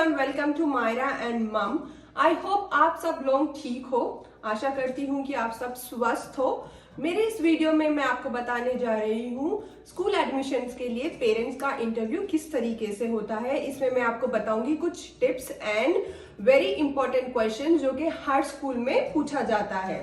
Everyone, welcome to Myra and mum. I hope आप सब लोग ठीक हो। आशा करती हूँ कि आप सब स्वस्थ हो। मेरे इस वीडियो में मैं आपको बताने जा रही हूँ स्कूल एडमिशन्स के लिए पेरेंट्स का इंटरव्यू किस तरीके से होता है। इसमें मैं आपको बताऊंगी कुछ tips and very important question जो कि हर स्कूल में पूछा जाता है।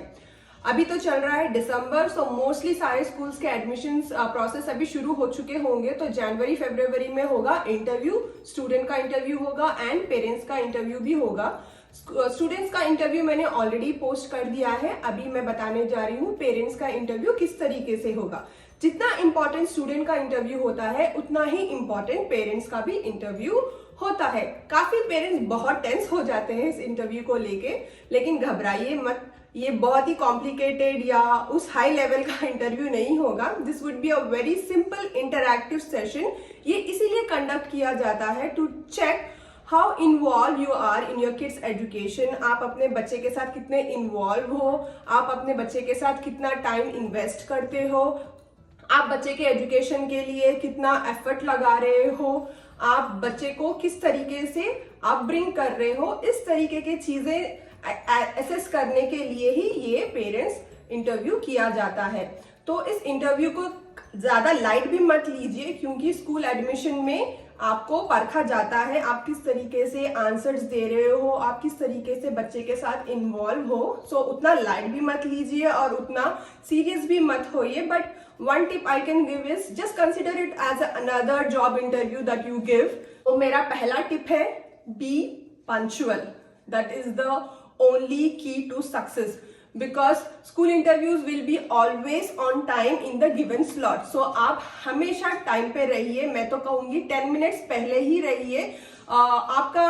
अभी तो चल रहा है दिसंबर, सो मोस्टली सारे स्कूल्स के एडमिशंस प्रोसेस अभी शुरू हो चुके होंगे। तो जनवरी फरवरी में होगा इंटरव्यू, स्टूडेंट का इंटरव्यू होगा एंड पेरेंट्स का इंटरव्यू भी होगा। स्टूडेंट्स का इंटरव्यू मैंने ऑलरेडी पोस्ट कर दिया है। अभी मैं बताने जा रही हूँ पेरेंट्स का इंटरव्यू किस तरीके से होगा। जितना इंपॉर्टेंट स्टूडेंट का इंटरव्यू होता है उतना ही इंपॉर्टेंट पेरेंट्स का भी इंटरव्यू होता है। काफी पेरेंट्स बहुत टेंस हो जाते हैं इस इंटरव्यू को लेके, लेकिन घबराइए मत, ये बहुत ही कॉम्प्लिकेटेड या उस हाई लेवल का इंटरव्यू नहीं होगा। This would be a very simple interactive session. ये इसीलिए कंडक्ट किया जाता है to check how involve you are in your kids education. आप अपने बच्चे के साथ कितने इन्वॉल्व हो, आप अपने बच्चे के साथ कितना टाइम इन्वेस्ट करते हो, आप बच्चे के एजुकेशन के लिए कितना एफर्ट लगा रहे हो, आप बच्चे को किस तरीके से अपब्रिंग कर रहे हो। इस तरीके की चीजें एसेस करने के लिए ही ये पेरेंट्स इंटरव्यू किया जाता है। तो इस इंटरव्यू को ज्यादा लाइट भी मत लीजिए, क्योंकि स्कूल एडमिशन में आपको परखा जाता है आप किस तरीके से आंसर्स दे रहे हो, आप किस तरीके से बच्चे के साथ इन्वॉल्व हो। सो उतना लाइट भी मत लीजिए और उतना सीरियस भी मत होइए। But one tip I can give is just consider it as another job interview that you give. तो मेरा पहला टिप है be punctual. That is the only key to success, because school interviews will be always on time in the given slot. So आप हमेशा time पे रहिए। मैं तो कहूंगी 10 मिनट्स पहले ही रहिए। आपका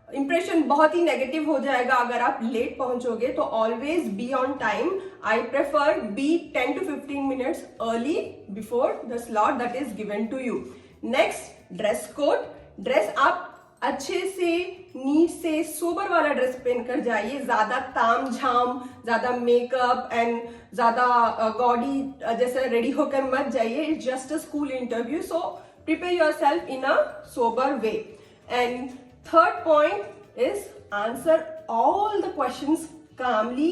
इंप्रेशन बहुत ही नेगेटिव हो जाएगा अगर आप लेट पहुंचोगे। तो always be on time. I prefer be 10 to 15 minutes early before the slot that is given to you. Next, dress code. Dress आप अच्छे से नीट से सोबर वाला ड्रेस पहनकर जाइए। ज्यादा ताम झाम, ज्यादा मेकअप एंड ज्यादा गॉडी जैसे रेडी होकर मत जाइए। It's just a school interview, so prepare yourself in a sober way. And third point is answer all the questions calmly,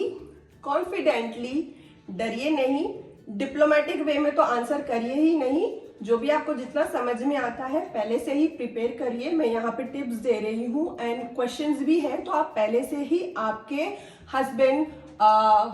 confidently. डरिए नहीं। डिप्लोमेटिक वे में तो आंसर करिए ही नहीं। जो भी आपको जितना समझ में आता है पहले से ही प्रिपेयर करिए। मैं यहाँ पे टिप्स दे रही हूँ एंड क्वेश्चंस भी हैं, तो आप पहले से ही आपके हस्बैंड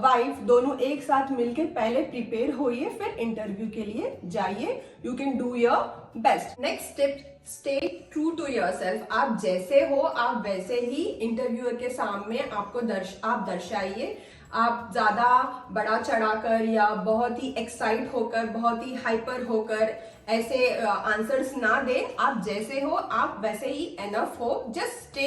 वाइफ दोनों एक साथ मिलकर पहले प्रिपेयर होइए, फिर इंटरव्यू के लिए जाइए। You can do your best. Next tip, stay true to yourself. आप जैसे हो आप वैसे ही इंटरव्यूअर के सामने आपको आप दर्शाइए। आप ज्यादा बड़ा चढ़ाकर या बहुत ही एक्साइट होकर, बहुत ही हाइपर होकर ऐसे आंसर्स ना दें। आप जैसे हो आप वैसे ही एनफ हो। Just stay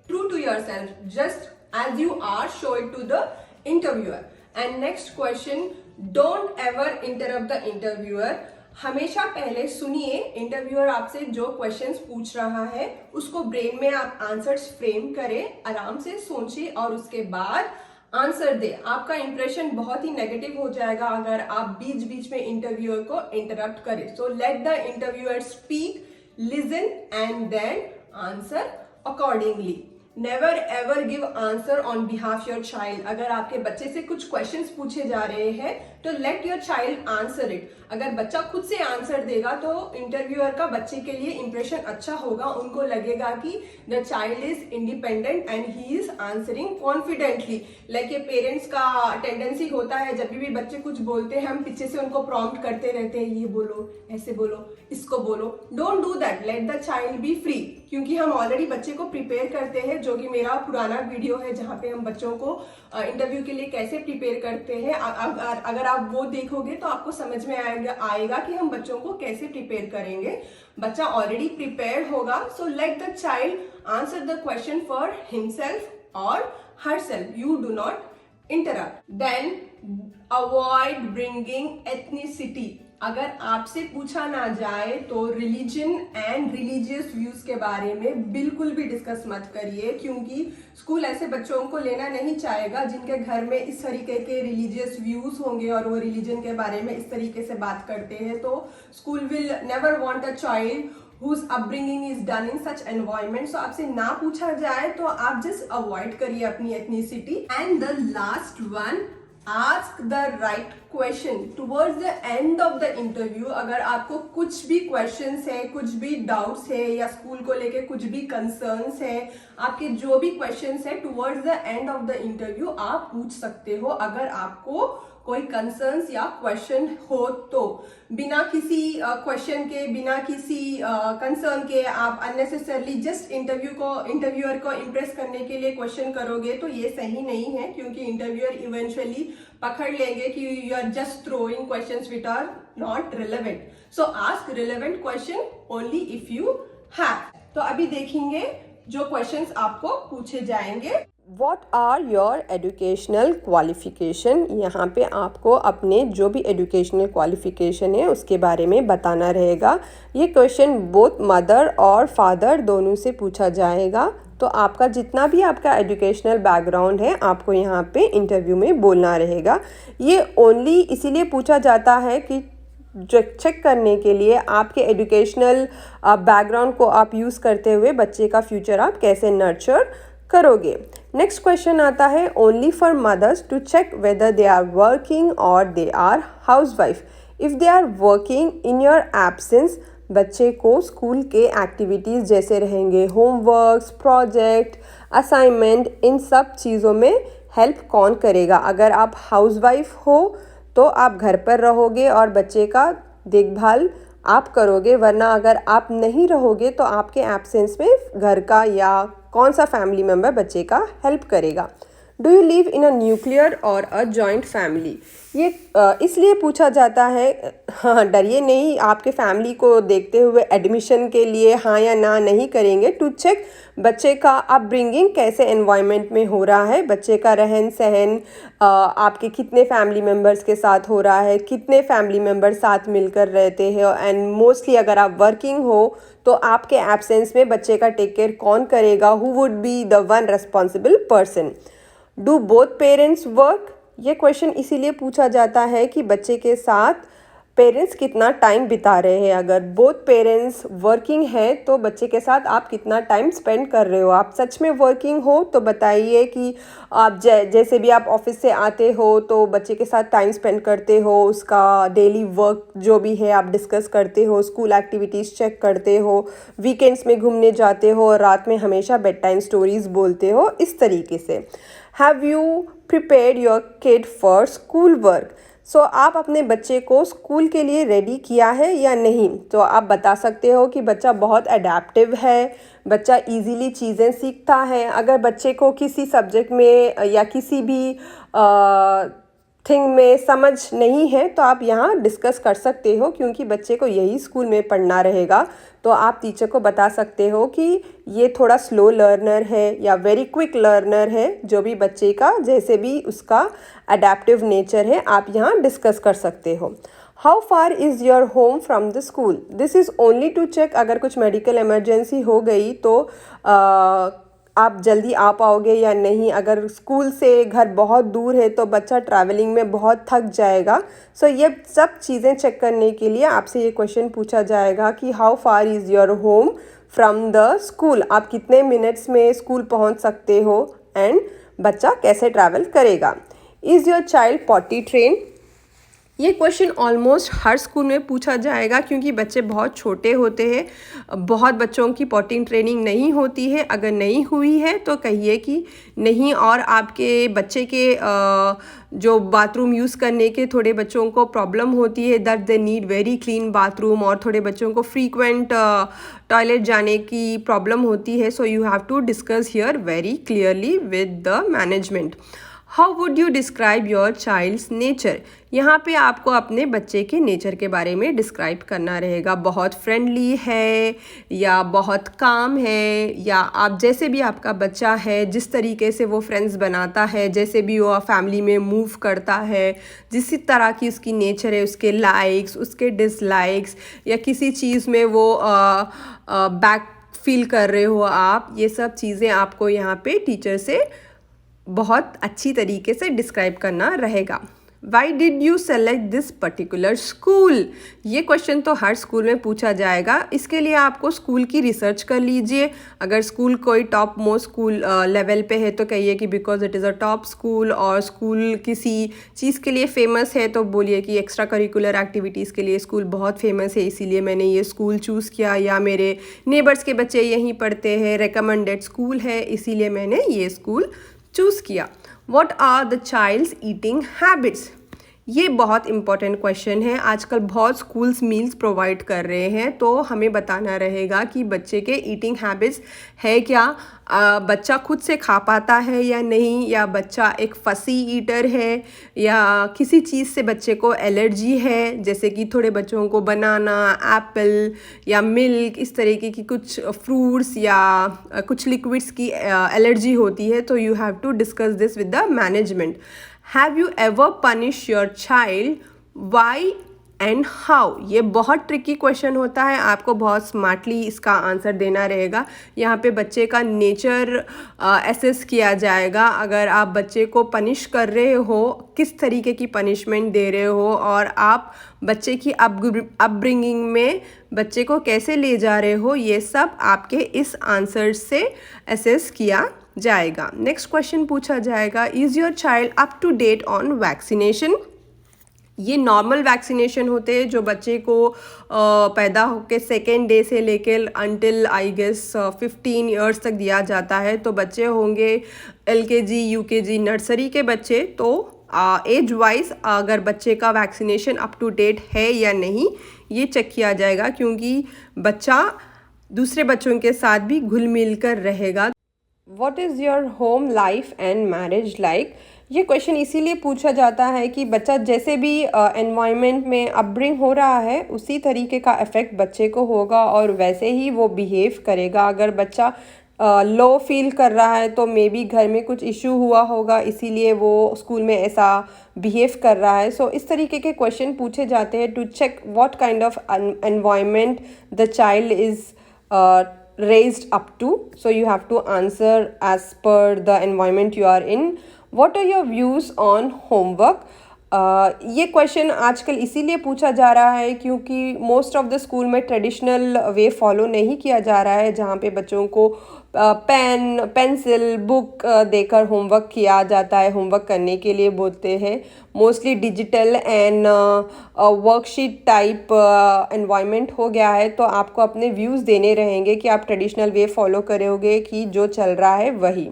true to yourself, just as you are, show it to the interviewer. And next question, don't ever interrupt the interviewer. हमेशा पहले सुनिए इंटरव्यूअर आपसे जो क्वेश्चंस पूछ रहा है, उसको ब्रेन में आप आंसर्स फ्रेम करें, आराम से सोचिए और उसके बाद आंसर दे। आपका इंप्रेशन बहुत ही नेगेटिव हो जाएगा अगर आप बीच बीच में इंटरव्यूअर को इंटरप्ट करें। So let the interviewer speak, listen and then answer accordingly. Never ever give answer on behalf your child. अगर आपके बच्चे से कुछ क्वेश्चंस पूछे जा रहे हैं तो let your child answer it. अगर बच्चा खुद से आंसर देगा तो इंटरव्यूअर का बच्चे के लिए इंप्रेशन अच्छा होगा। उनको लगेगा कि the child is independent and he is answering confidently. Like ये पेरेंट्स का टेंडेंसी होता है, जब भी बच्चे कुछ बोलते हैं हम पीछे से उनको प्रॉम्प्ट करते रहते हैं, ये बोलो, ऐसे बोलो, इसको बोलो। Don't do that, late the child B free. क्योंकि हम ऑलरेडी बच्चे को प्रिपेयर करते हैं, जो कि मेरा पुराना वीडियो है जहाँ पे हम बच्चों को इंटरव्यू के लिए कैसे प्रिपेयर करते हैं। अगर आप वो देखोगे तो आपको समझ में आएगा कि हम बच्चों को कैसे प्रिपेयर करेंगे। बच्चा ऑलरेडी प्रिपेयर होगा। So let the child answer the question for himself or herself. You do not interrupt. Then avoid bringing ethnicity. अगर आपसे पूछा ना जाए तो रिलीजन एंड रिलीजियस व्यूज के बारे में बिल्कुल भी डिस्कस मत करिए, क्योंकि स्कूल ऐसे बच्चों को लेना नहीं चाहेगा जिनके घर में इस तरीके के रिलीजियस व्यूज होंगे और वो रिलीजन के बारे में इस तरीके से बात करते हैं। तो school will never want a child whose upbringing is done in such environment. So आपसे ना पूछा जाए तो आप just avoid करिए अपनी ethnicity. And the last one, ask the right question towards the end of the interview. अगर आपको कुछ भी questions है, कुछ भी doubts है या school को लेके कुछ भी concerns है, आपके जो भी questions है towards the end of the interview आप पूछ सकते हो अगर आपको कोई कंसर्न्स या क्वेश्चन हो तो। बिना किसी क्वेश्चन के, बिना किसी कंसर्न के आप अननेसेसरली जस्ट इंटरव्यूअर को इम्प्रेस करने के लिए क्वेश्चन करोगे तो ये सही नहीं है, क्योंकि इंटरव्यूअर इवेंचुअली पकड़ लेंगे कि you are just throwing questions which are not relevant. So ask relevant question only if you have. तो अभी देखेंगे जो क्वेश्चंस आपको पूछे जाएंगे। What are your educational qualification? यहाँ पे आपको अपने जो भी एजुकेशनल क्वालिफिकेशन है उसके बारे में बताना रहेगा। ये क्वेश्चन बोथ मदर और फादर दोनों से पूछा जाएगा। तो आपका जितना भी आपका एजुकेशनल बैकग्राउंड है आपको यहाँ पे इंटरव्यू में बोलना रहेगा। ये ओनली इसीलिए पूछा जाता है कि चेक करने के लिए आपके एजुकेशनल बैकग्राउंड को आप यूज़ करते हुए बच्चे का फ्यूचर आप कैसे नर्चर करोगे। नेक्स्ट क्वेश्चन आता है only for mothers to check whether they are working or they are housewife. If they are working in your absence, बच्चे को स्कूल के एक्टिविटीज़ जैसे रहेंगे होमवर्क्स, प्रोजेक्ट, असाइनमेंट, इन सब चीज़ों में हेल्प कौन करेगा? अगर आप हाउसवाइफ हो तो आप घर पर रहोगे और बच्चे का देखभाल आप करोगे, वरना अगर आप नहीं रहोगे तो आपके एब्सेंस में घर का या कौन सा फैमिली मेम्बर बच्चे का हेल्प करेगा। Do you live in a nuclear और अ जॉइंट फैमिली? ये इसलिए पूछा जाता है, हाँ डरिए नहीं, आपके फैमिली को देखते हुए एडमिशन के लिए हाँ या ना नहीं करेंगे। टू चेक बच्चे का अपब्रिंगिंग कैसे एनवायरनमेंट में हो रहा है, बच्चे का रहन सहन आपके कितने फैमिली मेम्बर्स के साथ हो रहा है, कितने फैमिली मेम्बर साथ मिलकर रहते हैं, एंड मोस्टली अगर आप वर्किंग हो तो आपके एब्सेंस में बच्चे का टेक केयर कौन करेगा? Who would be the one responsible person? Do both parents work? ये क्वेश्चन इसीलिए पूछा जाता है कि बच्चे के साथ पेरेंट्स कितना टाइम बिता रहे हैं। अगर बोथ पेरेंट्स वर्किंग है तो बच्चे के साथ आप कितना टाइम स्पेंड कर रहे हो। आप सच में वर्किंग हो तो बताइए कि आप जैसे भी आप ऑफिस से आते हो तो बच्चे के साथ टाइम स्पेंड करते हो, उसका डेली वर्क जो भी है आप डिस्कस करते हो, स्कूल एक्टिविटीज़ चेक करते हो, वीकेंड्स में घूमने जाते हो और रात में हमेशा बेड टाइम स्टोरीज़ बोलते हो, इस तरीके से। Have you prepared your kid for school work? So आप अपने बच्चे को स्कूल के लिए रेडी किया है या नहीं? तो आप बता सकते हो कि बच्चा बहुत अडेप्टिव है, बच्चा इजीली चीज़ें सीखता है। अगर बच्चे को किसी सब्जेक्ट में या किसी भी थिंग में समझ नहीं है तो आप यहाँ डिस्कस कर सकते हो, क्योंकि बच्चे को यही स्कूल में पढ़ना रहेगा। तो आप टीचर को बता सकते हो कि ये थोड़ा स्लो लर्नर है या वेरी क्विक लर्नर है, जो भी बच्चे का जैसे भी उसका अडेप्टिव नेचर है आप यहाँ डिस्कस कर सकते हो। How far is your home from the school? This is only to check अगर कुछ मेडिकल इमरजेंसी हो गई तो आप जल्दी आ पाओगे या नहीं। अगर स्कूल से घर बहुत दूर है तो बच्चा ट्रैवलिंग में बहुत थक जाएगा। सो ये सब चीज़ें चेक करने के लिए आपसे ये क्वेश्चन पूछा जाएगा कि how far is your home from the school? आप कितने मिनट्स में स्कूल पहुंच सकते हो एंड बच्चा कैसे ट्रैवल करेगा? Is your child potty train? ये क्वेश्चन ऑलमोस्ट हर स्कूल में पूछा जाएगा, क्योंकि बच्चे बहुत छोटे होते हैं, बहुत बच्चों की पॉटिंग ट्रेनिंग नहीं होती है। अगर नहीं हुई है तो कहिए कि नहीं, और आपके बच्चे के जो बाथरूम यूज़ करने के थोड़े बच्चों को प्रॉब्लम होती है, that they need very clean bathroom, और थोड़े बच्चों को फ्रीक्वेंट टॉयलेट जाने की प्रॉब्लम होती है। So you have to discuss here very clearly with the management. How would you describe your child's nature? यहाँ पे आपको अपने बच्चे के नेचर के बारे में डिस्क्राइब करना रहेगा। बहुत फ्रेंडली है या बहुत काम है, या आप जैसे भी आपका बच्चा है, जिस तरीके से वो फ्रेंड्स बनाता है, जैसे भी वो फैमिली में मूव करता है, जिस तरह की उसकी नेचर है, उसके लाइक्स, उसके डिसलाइक्स, या किसी चीज़ में वो बैक फील कर रहे हो आप, ये सब चीज़ें आपको यहाँ पे टीचर से बहुत अच्छी तरीके से डिस्क्राइब करना रहेगा। Why did you select this particular school. ये क्वेश्चन तो हर स्कूल में पूछा जाएगा। इसके लिए आपको स्कूल की रिसर्च कर लीजिए। अगर स्कूल कोई टॉप मोस्ट स्कूल लेवल पे है तो कहिए कि because it is a top school, और स्कूल किसी चीज़ के लिए फेमस है तो बोलिए कि एक्स्ट्रा करिकुलर एक्टिविटीज़ के लिए स्कूल बहुत फेमस है, इसीलिए मैंने ये स्कूल चूज़ किया, या मेरे नेबर्स के बच्चे यहीं पढ़ते हैं, रिकमेंडेड स्कूल है, इसीलिए मैंने ये स्कूल चूज़ किया। What are the child's eating habits? ये बहुत इंपॉर्टेंट क्वेश्चन है। आजकल बहुत स्कूल्स मील्स प्रोवाइड कर रहे हैं, तो हमें बताना रहेगा कि बच्चे के ईटिंग हैबिट्स है क्या, बच्चा खुद से खा पाता है या नहीं, या बच्चा एक फसी ईटर है, या किसी चीज़ से बच्चे को एलर्जी है, जैसे कि थोड़े बच्चों को बनाना, एप्पल या मिल्क, इस तरीके की कुछ फ्रूट्स या कुछ लिक्विड्स की एलर्जी होती है। तो you have to discuss this with the management. Have you ever punish your child, why and how. ये बहुत ट्रिकी क्वेश्चन होता है, आपको बहुत स्मार्टली इसका आंसर देना रहेगा। यहाँ पे बच्चे का नेचर एसेस किया जाएगा। अगर आप बच्चे को पनिश कर रहे हो, किस तरीके की पनिशमेंट दे रहे हो, और आप बच्चे की अपब्रिंगिंग में बच्चे को कैसे ले जा रहे हो, ये सब आपके इस आंसर से एसेस किया जाएगा। नेक्स्ट क्वेश्चन पूछा जाएगा, is your child up to date on vaccination. ये नॉर्मल वैक्सीनेशन होते हैं जो बच्चे को पैदा होकर सेकेंड डे से लेकर अंटिल आई गेस 15 ईयर्स तक दिया जाता है। तो बच्चे होंगे LKG UKG नर्सरी के बच्चे, तो एज वाइज अगर बच्चे का वैक्सीनेशन अप टू डेट है या नहीं ये चेक किया जाएगा, क्योंकि बच्चा दूसरे बच्चों के साथ भी घुल मिल कर रहेगा। What is your home life and marriage like? ये क्वेश्चन इसीलिए पूछा जाता है कि बच्चा जैसे भी एनवायरनमेंट में अपब्रिंग हो रहा है उसी तरीके का इफ़ेक्ट बच्चे को होगा और वैसे ही वो बिहेव करेगा। अगर बच्चा लो फील कर रहा है तो मे बी घर में कुछ इशू हुआ होगा, इसीलिए वो स्कूल में ऐसा बिहेव कर रहा है। सो इस तरीके के क्वेश्चन पूछे जाते हैं to check what kind of environment the child is raised up to. So you have to answer as per the environment you are in. What are your views on homework? ये question आजकल इसीलिए पूछा जा रहा है क्योंकि most of the school में traditional way follow नहीं किया जा रहा है, जहाँ पे बच्चों को पेन पेंसिल बुक देकर होमवर्क किया जाता है, होमवर्क करने के लिए बोलते हैं। Mostly digital and worksheet type environment हो गया है। तो आपको अपने व्यूज़ देने रहेंगे कि आप ट्रेडिशनल वे फॉलो करोगे कि जो चल रहा है वही।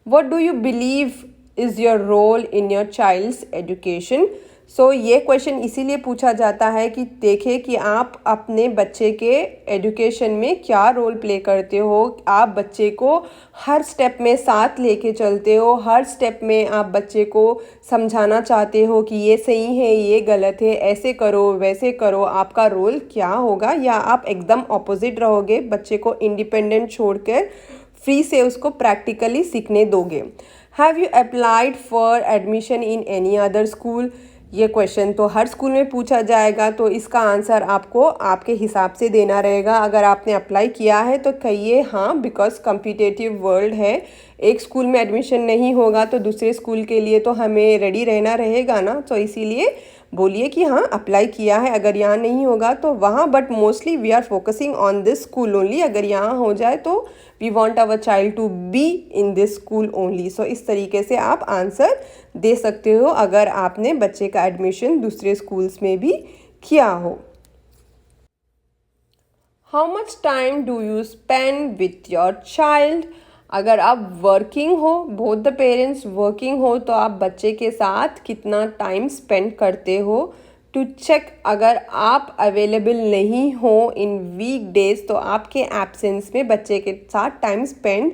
What do you believe is your role in your child's education. So ये क्वेश्चन इसीलिए पूछा जाता है कि देखें कि आप अपने बच्चे के एजुकेशन में क्या रोल प्ले करते हो। आप बच्चे को हर स्टेप में साथ लेके चलते हो, हर स्टेप में आप बच्चे को समझाना चाहते हो कि ये सही है ये गलत है, ऐसे करो वैसे करो। आपका रोल क्या होगा, या आप एकदम ऑपोजिट रहोगे, बच्चे को इंडिपेंडेंट छोड़कर फ्री से उसको प्रैक्टिकली सीखने दोगे। Have you applied for admission in any other school. ये क्वेश्चन तो हर स्कूल में पूछा जाएगा, तो इसका आंसर आपको आपके हिसाब से देना रहेगा। अगर आपने अप्लाई किया है तो कहिए हाँ, बिकॉज कम्पिटिटिव वर्ल्ड है। एक स्कूल में एडमिशन नहीं होगा तो दूसरे स्कूल के लिए तो हमें रेडी रहना रहेगा ना, तो इसीलिए बोलिए कि हाँ अप्लाई किया है। अगर यहाँ नहीं होगा तो वहाँ, but mostly we are focusing on this school only. अगर यहाँ हो जाए तो we want our child to be in this school only. So इस तरीके से आप आंसर दे सकते हो अगर आपने बच्चे का एडमिशन दूसरे स्कूल्स में भी किया हो। How much time do you spend with your child. अगर आप वर्किंग हो, बोथ द पेरेंट्स वर्किंग हो, तो आप बच्चे के साथ कितना टाइम स्पेंड करते हो। टू चेक अगर आप अवेलेबल नहीं हो इन वीक डेज तो आपके एब्सेंस में बच्चे के साथ टाइम स्पेंड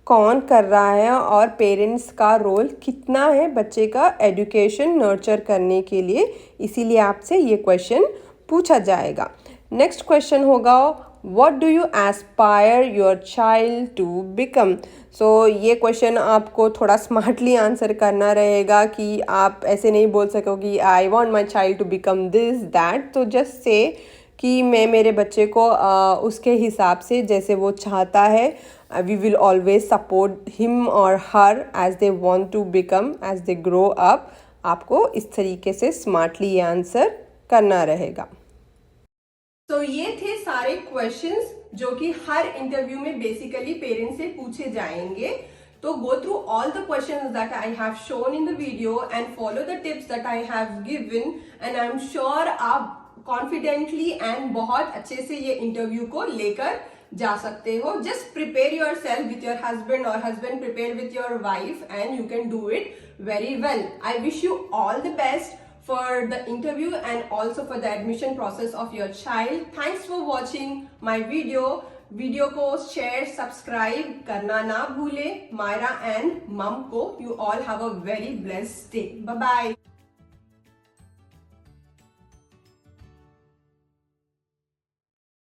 कौन कर रहा है, और पेरेंट्स का रोल कितना है बच्चे का एजुकेशन नर्चर करने के लिए। इसीलिए आपसे ये क्वेश्चन पूछा जाएगा। नेक्स्ट क्वेश्चन होगा, what do you aspire your child to become. So ये क्वेश्चन आपको थोड़ा स्मार्टली आंसर करना रहेगा कि आप ऐसे नहीं बोल सकोगे I want my child to become this that. तो जस्ट से कि मैं मेरे बच्चे को उसके हिसाब से जैसे वो चाहता है, we will always support him और her as they want to become as they grow up. आपको इस तरीके से स्मार्टली ये आंसर करना रहेगा। तो ये थे सारे क्वेश्चंस जो कि हर इंटरव्यू में बेसिकली पेरेंट्स से पूछे जाएंगे। तो go through all the questions that I have shown in the video and follow the tips that I have given and I'm sure आप कॉन्फिडेंटली एंड बहुत अच्छे से ये इंटरव्यू को लेकर जा सकते हो। Just prepare yourself with your husband और husband prepare with your wife and you can do it very well. I wish you all the best for the interview and also for the admission process of your child. Thanks for watching my video को share subscribe करना ना भूले। Myra and mum को, you all have a very blessed day. Bye bye.